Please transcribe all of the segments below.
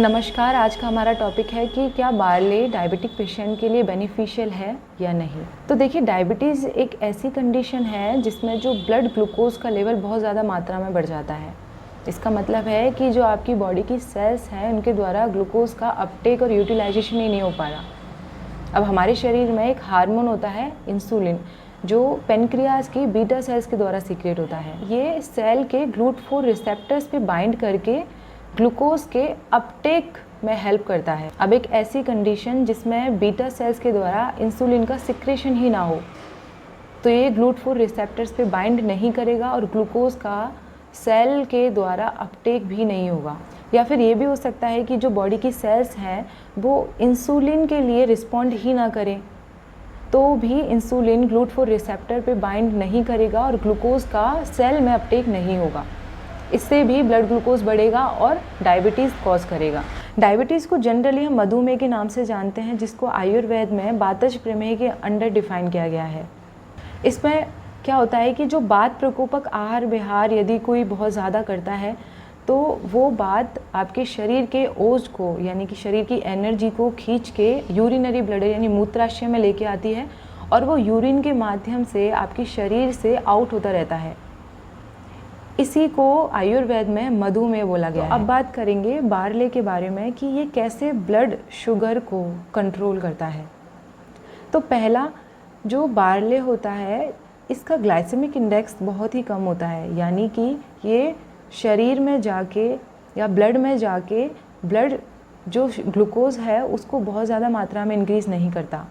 नमस्कार। आज का हमारा टॉपिक है कि क्या बार्ले डायबिटिक पेशेंट के लिए बेनिफिशियल है या नहीं। तो देखिए, डायबिटीज़ एक ऐसी कंडीशन है जिसमें जो ब्लड ग्लूकोज का लेवल बहुत ज़्यादा मात्रा में बढ़ जाता है। इसका मतलब है कि जो आपकी बॉडी की सेल्स हैं उनके द्वारा ग्लूकोज का अपटेक और यूटिलाइजेशन ही नहीं हो पा रहा। अब हमारे शरीर में एक हार्मोन होता है इंसुलिन, जो पेनक्रियाज की बीटा सेल्स के द्वारा सीक्रेट होता है। ये सेल के GLUT4 रिसेप्टर्स पे बाइंड करके ग्लूकोज के अपटेक में हेल्प करता है। अब एक ऐसी कंडीशन जिसमें बीटा सेल्स के द्वारा इंसुलिन का सिक्रेशन ही ना हो, तो ये GLUT4 रिसेप्टर्स पे बाइंड नहीं करेगा और ग्लूकोज का सेल के द्वारा अपटेक भी नहीं होगा। या फिर ये भी हो सकता है कि जो बॉडी की सेल्स हैं वो इंसुलिन के लिए रिस्पॉन्ड ही ना करें, तो भी इंसुलिन GLUT4 रिसेप्टर पे बाइंड नहीं करेगा और ग्लूकोज का सेल में अपटेक नहीं होगा। इससे भी ब्लड ग्लूकोज बढ़ेगा और डायबिटीज़ कॉज करेगा। डायबिटीज़ को जनरली हम मधुमेह के नाम से जानते हैं, जिसको आयुर्वेद में वातज प्रमेह के अंडर डिफाइन किया गया है। इसमें क्या होता है कि जो बात प्रकोपक आहार विहार यदि कोई बहुत ज़्यादा करता है तो वो बात आपके शरीर के ओज को, यानी कि शरीर की एनर्जी को खींच के यूरिनरी ब्लडर यानी मूत्राशय में लेके आती है और वो यूरिन के माध्यम से आपके शरीर से आउट होता रहता है। इसी को आयुर्वेद में मधुमेह बोला गया है। अब बात करेंगे बार्ले के बारे में कि ये कैसे ब्लड शुगर को कंट्रोल करता है। तो पहला जो बार्ले होता है, इसका ग्लाइसेमिक इंडेक्स बहुत ही कम होता है, यानी कि ये शरीर में जाके या ब्लड में जाके ब्लड जो ग्लूकोज है उसको बहुत ज़्यादा मात्रा में इंक्रीज़ नहीं करता।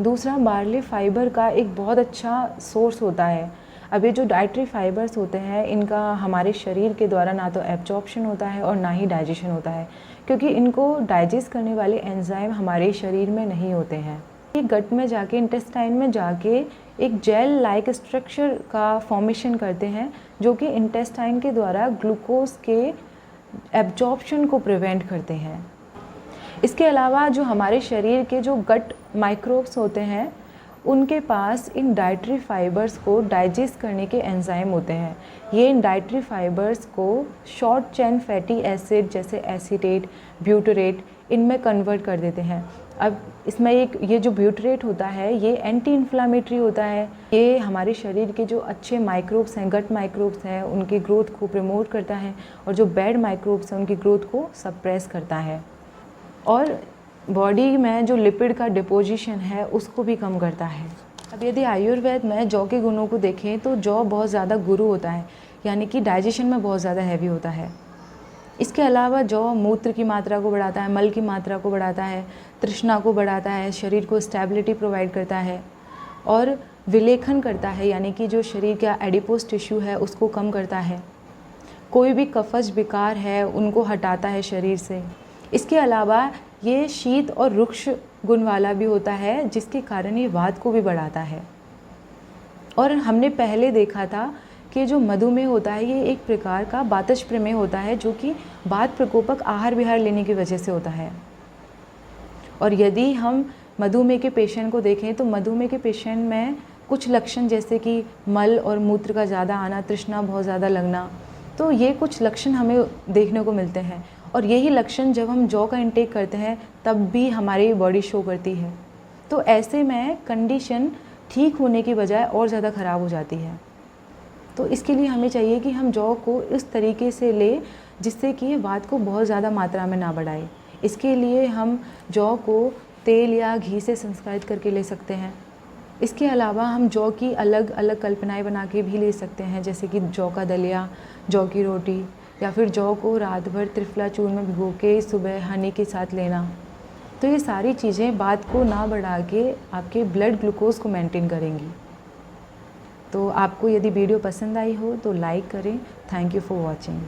दूसरा, बार्ले फाइबर का एक बहुत अच्छा सोर्स होता है। अब ये जो डाइटरी फाइबर्स होते हैं इनका हमारे शरीर के द्वारा ना तो एब्जॉर्प्शन होता है और ना ही डाइजेशन होता है, क्योंकि इनको डाइजेस्ट करने वाले एंजाइम हमारे शरीर में नहीं होते हैं। ये गट में जाके, इंटेस्टाइन में जाके एक जेल लाइक स्ट्रक्चर का फॉर्मेशन करते हैं, जो कि इंटेस्टाइन के द्वारा ग्लूकोज के एब्जॉर्प्शन को प्रिवेंट करते हैं। इसके अलावा जो हमारे शरीर के जो गट माइक्रोब्स होते हैं उनके पास इन डाइटरी फाइबर्स को डाइजेस्ट करने के एंजाइम होते हैं। ये इन डाइटरी फाइबर्स को शॉर्ट चेन फैटी एसिड जैसे एसीटेट, ब्यूटरेट इनमें कन्वर्ट कर देते हैं। अब इसमें ये जो ब्यूटरेट होता है ये एंटी इन्फ्लामेटरी होता है। ये हमारे शरीर के जो अच्छे माइक्रोब्स हैं, गट माइक्रोब्स हैं, उनकी ग्रोथ को प्रमोट करता है और जो बैड माइक्रोब्स हैं उनकी ग्रोथ को सप्रेस करता है और बॉडी में जो लिपिड का डिपोजिशन है उसको भी कम करता है। अब यदि आयुर्वेद में जौ के गुणों को देखें तो जौ बहुत ज़्यादा गुरु होता है, यानी कि डाइजेशन में बहुत ज़्यादा हैवी होता है। इसके अलावा जौ मूत्र की मात्रा को बढ़ाता है, मल की मात्रा को बढ़ाता है, तृष्णा को बढ़ाता है, शरीर को स्टेबिलिटी प्रोवाइड करता है और विलेखन करता है, यानी कि जो शरीर का एडिपोज टिश्यू है उसको कम करता है। कोई भी कफज विकार है उनको हटाता है शरीर से। इसके अलावा ये शीत और रुक्ष गुण वाला भी होता है, जिसके कारण ये वात को भी बढ़ाता है। और हमने पहले देखा था कि जो मधुमेह होता है ये एक प्रकार का वातज प्रमेह होता है, जो कि वात प्रकोपक आहार विहार लेने की वजह से होता है। और यदि हम मधुमेह के पेशेंट को देखें तो मधुमेह के पेशेंट में कुछ लक्षण जैसे कि मल और मूत्र का ज़्यादा आना, तृष्णा बहुत ज़्यादा लगना, तो ये कुछ लक्षण हमें देखने को मिलते हैं। और यही लक्षण जब हम जौ का इंटेक करते हैं तब भी हमारी बॉडी शो करती है। तो ऐसे में कंडीशन ठीक होने की बजाय और ज़्यादा ख़राब हो जाती है। तो इसके लिए हमें चाहिए कि हम जौ को इस तरीके से लें जिससे कि वात को बहुत ज़्यादा मात्रा में ना बढ़ाए। इसके लिए हम जौ को तेल या घी से संस्कारित करके ले सकते हैं। इसके अलावा हम जौ की अलग अलग कल्पनाएँ बना के भी ले सकते हैं, जैसे कि जौ का दलिया, जौ की रोटी, या फिर जौ को रात भर त्रिफला चूर्ण में भिगो के सुबह हनी के साथ लेना। तो ये सारी चीज़ें वात को ना बढ़ा के आपके ब्लड ग्लूकोज को मेंटेन करेंगी। तो आपको यदि वीडियो पसंद आई हो तो लाइक करें। Thank you for watching.